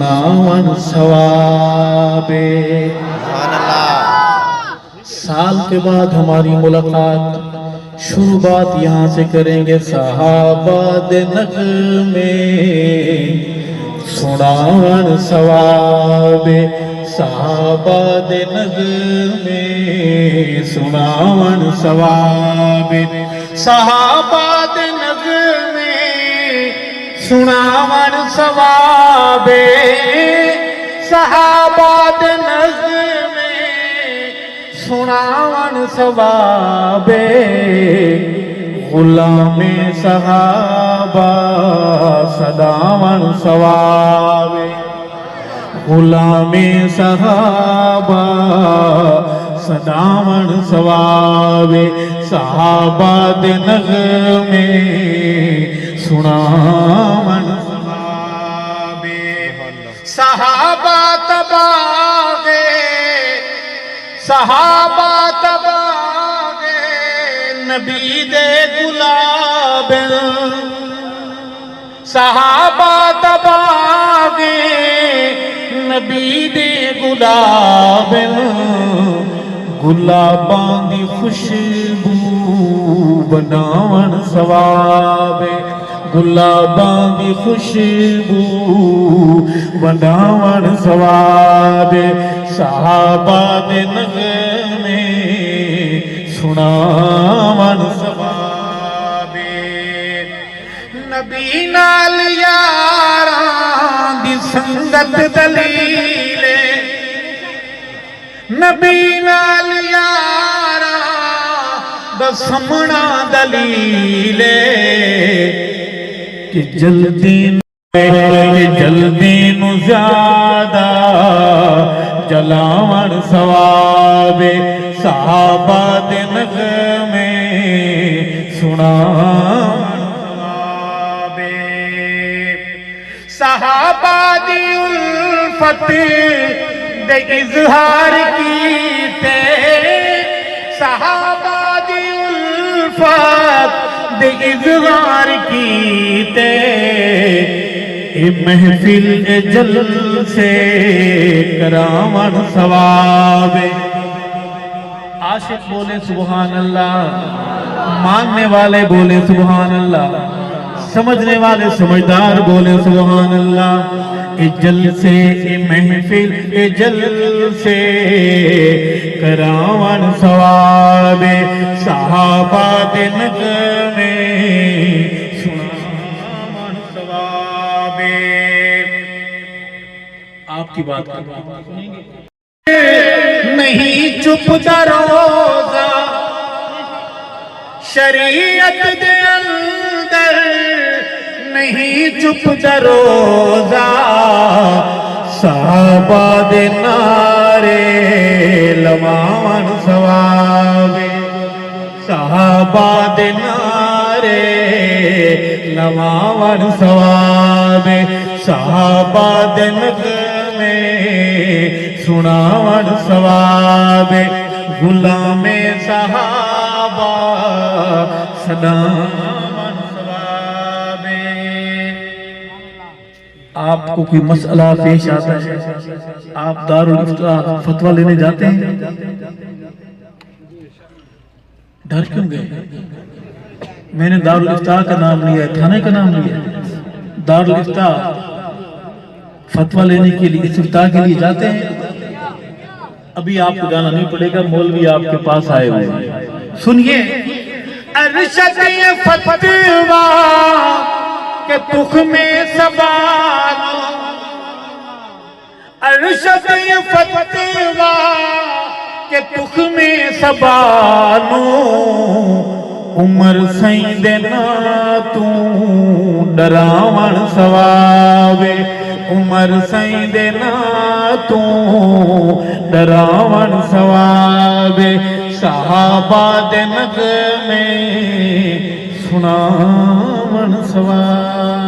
सुनावन सवाबे। साल के बाद हमारी मुलाकात, शुरुआत यहाँ से करेंगे। सहाबा दे नग़मे सुनावन सवाबे, सहाबा दे नग़मे सुनावन सवाबे, सहाबा दे नग़मे सुनावन सवाबे, सहाबा दे नग़मे सुनावन सवाबे। गुलामे सहाबा सदावन सवाबे, गुलामे सहाबा सदावन सवाबे। सहाबा दे नग़मे सुनावन सवाबे, सहाबा तबागे, सहाबा तबागे नबी दे गुलाब, सहाबा तबागे नबी दे गुलाब। गुलाबां दी खुशबू बनावन सवाबे, गुलाबां दी खुशबू बनावन सवाबे। सहाबा दे नग़मे सुनावन सवाबे। नबी नाल यारां दी संगत दलीले, नबी नाल यारां दा समणा दलीले। कि जल्दी नू ज़्यादा जलावन सवाबे। सहाबा दे नग़मे सुनावन सवाबे। सहाबा दी उल्फत दे इज़हार कीते, सहाबा दी उल्फत दे इज़हार कीते। ए महफिल ए जलसे करावन सवाबे। आशिक बोले सुभान अल्लाह, मानने वाले बोले सुभान अल्लाह, समझने वाले समझदार बोले सुभान अल्लाह। ए जलसे ए महफिल ए जलसे करावन सवाबे। सहाबा दे नग़मे सुनावन सवाबे। आपकी बात नहीं चुपता रोज़ा शरीयत दे अंदर, नहीं चुपता रोज़ा। सहाबा दे नारे लवावन सवाबे, सहाबा दे नारे लवावन सवाबे। सहाबा दे नग़मे सुनावन सवाबे। गुलामे सहाबा सदावन सवाबे। आपको कोई मसला पेश आता है, आप दारुल इफ्ता फतवा लेने जाते हैं, डर क्यों गए? मैंने दारुल इफ्ता का नाम लिया है, थाने का नाम लिया है। दारुल इफ्ता फतवा लेने के लिए, इफ्ता के लिए जाते हैं। अभी आपको जाना नहीं पड़ेगा, मौलवी आपके पास आए हुए हैं। सुनिए, अरशद ये फतवा के तुख में सवालो, अरशद ये फतवा के तुख में सवालो। उमर सही देना तू डरावन सवाबे, उमर सही देना तू डरावन सवाबे। सहाबा दे नग़मे सुनावन सवाबे।